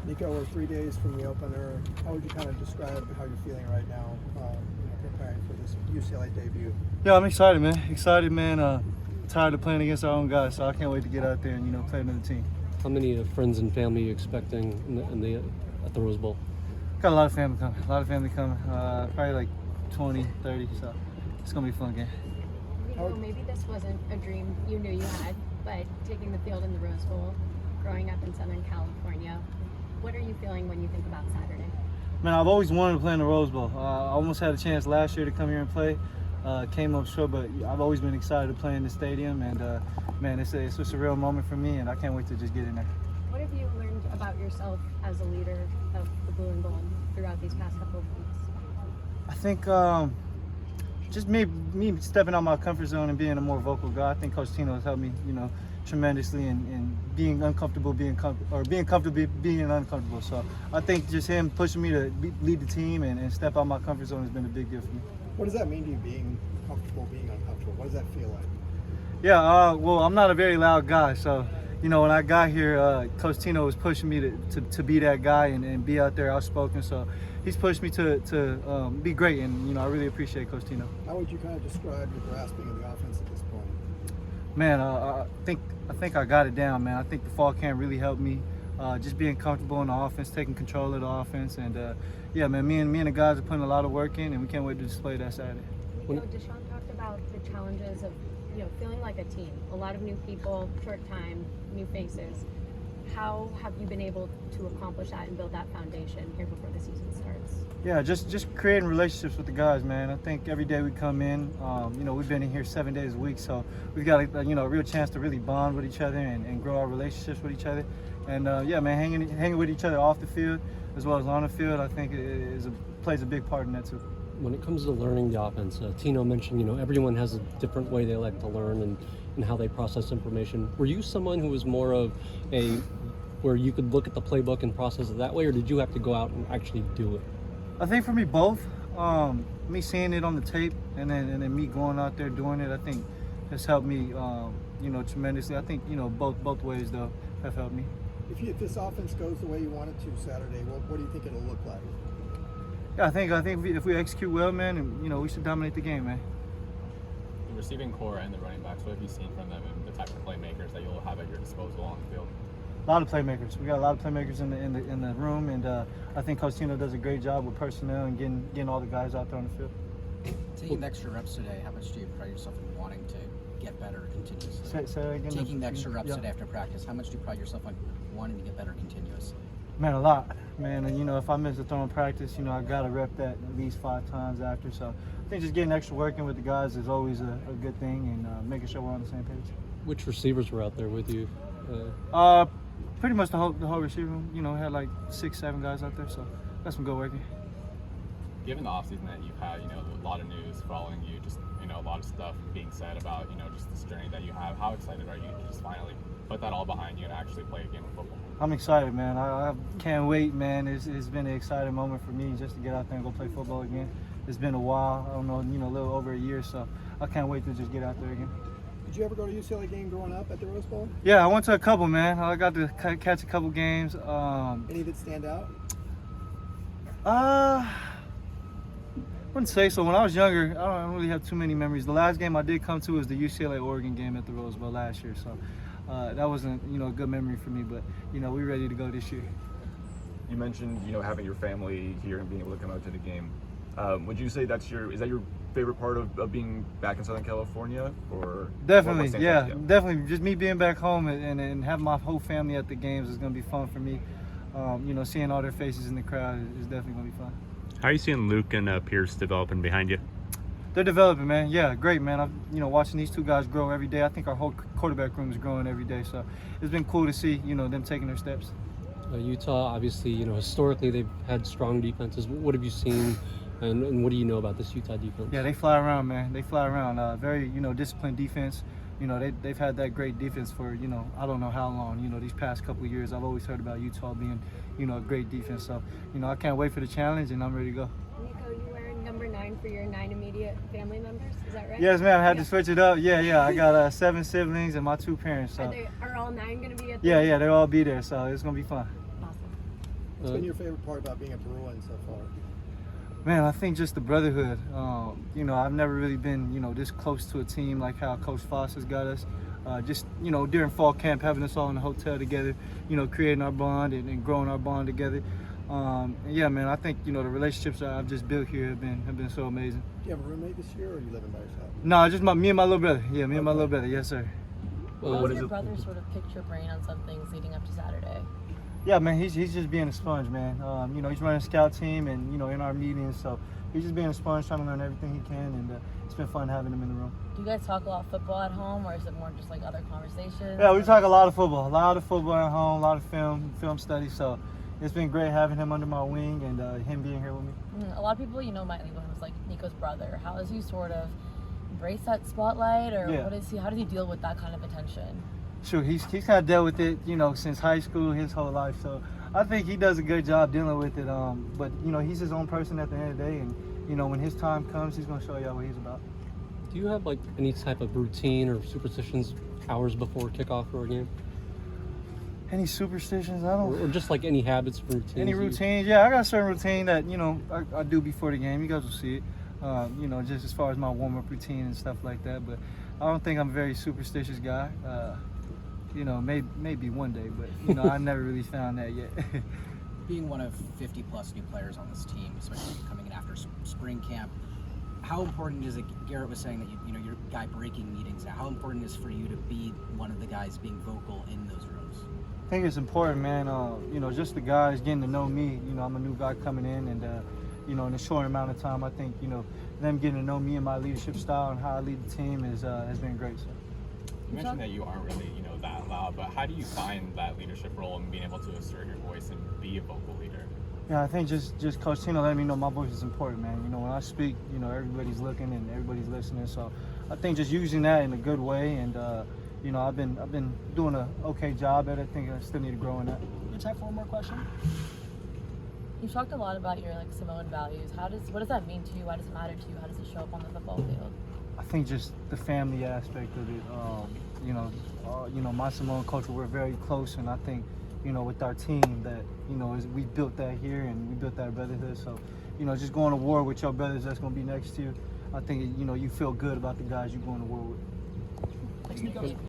Nico, we're 3 days from the opener. How would you kind of describe how you're feeling right now, preparing for this UCLA debut? Yeah, I'm excited, man. Excited, man. Tired of playing against our own guys, so I can't wait to get out there and play another team. How many friends and family are you expecting at the Rose Bowl? Got a lot of family coming. Probably like 20, 30. So it's gonna be a fun game. Nico, maybe this wasn't a dream you knew you had, but taking the field in the Rose Bowl, growing up in Southern California, what are you feeling when you think about Saturday? Man, I've always wanted to play in the Rose Bowl. I almost had a chance last year to come here and play. Came up short, but I've always been excited to play in the stadium. And man, it's just a real moment for me, and I can't wait to just get in there. What have you learned about yourself as a leader of the Blue and Gold throughout these past couple of weeks? I think just me stepping out my comfort zone and being a more vocal guy. I think Coach Tino has helped me, tremendously in being comfortable being uncomfortable. So I think just him pushing me to lead the team and step out my comfort zone has been a big deal for me. What does that mean to you, being comfortable, being uncomfortable? What does that feel like? Yeah, well, I'm not a very loud guy, so when I got here, Coach Tino was pushing me to be that guy and be out there outspoken. So he's pushed me to be great, and I really appreciate Coach Tino. How would you kind of describe your grasping of the offense at this point? Man, I think I got it down, man. I think the fall camp really helped me. Just being comfortable in the offense, taking control of the offense, and yeah, man, me and the guys are putting a lot of work in, and we can't wait to display that Saturday. Deshaun talked about the challenges of feeling like a team. A lot of new people, short time, new faces. How have you been able to accomplish that and build that foundation here before the season starts? Yeah, just creating relationships with the guys, man. I think every day we come in, we've been in here 7 days a week, so we've got a real chance to really bond with each other and grow our relationships with each other. And yeah, man, hanging with each other off the field as well as on the field, I think plays a big part in that too. When it comes to learning the offense, Tino mentioned, everyone has a different way they like to learn and how they process information. Were you someone who was more of where you could look at the playbook and process it that way, or did you have to go out and actually do it? I think for me, both. Me seeing it on the tape and then me going out there doing it, I think has helped me, tremendously. I think, both ways though have helped me. If this offense goes the way you want it to Saturday, what do you think it'll look like? Yeah, I think if we execute well, man, and we should dominate the game, man. The receiving core and the running backs, what have you seen from them and the type of playmakers that you'll have at your disposal on the field? A lot of playmakers. We got a lot of playmakers in the room, and I think Coach Tino does a great job with personnel and getting all the guys out there on the field. Taking the extra reps today, how much do you pride yourself in wanting to get better continuously? Say that again. Taking the extra reps today after practice, how much do you pride yourself on wanting to get better continuously? Man, a lot, man. And if I miss a throw in practice, I got to rep that at least 5 times after. So I think just getting extra work in with the guys is always a good thing, and making sure we're on the same page. Which receivers were out there with you? Pretty much the whole receiver room. Had like 6, 7 guys out there, so got some good working. Given the offseason that you've had, a lot of news following you, just a lot of stuff being said about just this journey that you have. How excited are you to just finally put that all behind you and actually play a game of football? I'm excited, man. I can't wait, man. It's been an exciting moment for me just to get out there and go play football again. It's been a while. I don't know, a little over a year, so I can't wait to just get out there again. Did you ever go to a UCLA game growing up at the Rose Bowl? Yeah, I went to a couple, man. I got to catch a couple games. Any that stand out? Wouldn't say so. When I was younger, I don't really have too many memories. The last game I did come to was the UCLA-Oregon game at the Rose Bowl last year, so that wasn't a good memory for me. But we're ready to go this year. You mentioned having your family here and being able to come out to the game. Would you say is that your favorite part of being back in Southern California, or definitely, yeah, definitely. Just me being back home and having my whole family at the games is going to be fun for me. Seeing all their faces in the crowd is definitely going to be fun. How are you seeing Luke and Pierce developing behind you? They're developing, man. Yeah, great, man. I'm, watching these two guys grow every day. I think our whole quarterback room is growing every day. So it's been cool to see, them taking their steps. Utah, obviously, historically they've had strong defenses. What have you seen, and what do you know about this Utah defense? Yeah, they fly around, man. They fly around. Very, disciplined defense. They've had that great defense for, I don't know how long. These past couple of years, I've always heard about Utah being, a great defense. So, I can't wait for the challenge, and I'm ready to go. Nico, you wearing number 9 for your 9 immediate family members, is that right? Yes, ma'am. I had to switch it up. Yeah. I got 7 siblings and my 2 parents. So. Are all 9 going to be at the Yeah, they'll all be there, so it's going to be fun. Awesome. What's been your favorite part about being a Bruin so far? Man, I think just the brotherhood. You know, I've never really been, you know, this close to a team like how Coach Foster's got us. Just, you know, during fall camp, having us all in the hotel together, you know, creating our bond and growing our bond together. And yeah, man, I think, you know, the relationships that I've just built here have been so amazing. Do you have a roommate this year, or are you living by yourself? No, just me and my little brother. Yeah, me and my little brother. Yes, sir. How what does is your it? brother sort of pick your brain on some things leading up to Saturday? Yeah, man, he's just being a sponge, man. You know, he's running a scout team and, you know, in our meetings, so he's just being a sponge, trying to learn everything he can, and it's been fun having him in the room. Do you guys talk a lot of football at home, or is it more just like other conversations? Yeah, we talk a lot of football at home, a lot of film study, so it's been great having him under my wing and him being here with me. A lot of people, you know, might leave him as like Nico's brother. How does he sort of embrace that spotlight, or Yeah. what is he? How does he deal with that kind of attention? Sure, he's kind of dealt with it, you know, since high school, his whole life, so I think he does a good job dealing with it. But, you know, he's his own person at the end of the day, and, you know, when his time comes, he's going to show y'all what he's about. Do you have like any type of routine or superstitions hours before kickoff for a game? Any superstitions? I don't. Or just like any habits, routines? Any routines? Yeah, I got a certain routine that, you know, I do before the game. You guys will see it. You know, just as far as my warm-up routine and stuff like that. But I don't think I'm a very superstitious guy. You know, maybe one day, but, you know, I've never really found that yet. Being one of 50 plus new players on this team, especially coming in after spring camp, how important is it? Garrett was saying that you know you're a guy breaking meetings now. How important is it for you to be one of the guys being vocal in those rooms? I think it's important, man. You know, just the guys getting to know me. You know, I'm a new guy coming in, and you know, in a short amount of time, I think, you know, them getting to know me and my leadership style and how I lead the team has been great. So. You mentioned that you aren't really, you know, that loud, but how do you find that leadership role and being able to assert your voice and be a vocal leader? Yeah, I think just Coach Tino letting me know my voice is important, man. You know, when I speak, you know, everybody's looking and everybody's listening. So I think just using that in a good way, and you know, I've been doing a okay job at it. I think I still need to grow in that. You have time for one more question? You've talked a lot about your like Samoan values. What does that mean to you? Why does it matter to you? How does it show up on the football field? I think just the family aspect of it. You know, my Samoan culture, we're very close, and I think, you know, with our team that, you know, we built that here and we built that brotherhood. So, you know, just going to war with your brothers that's going to be next to you, I think, you know, you feel good about the guys you're going to war with. Thanks, Nico.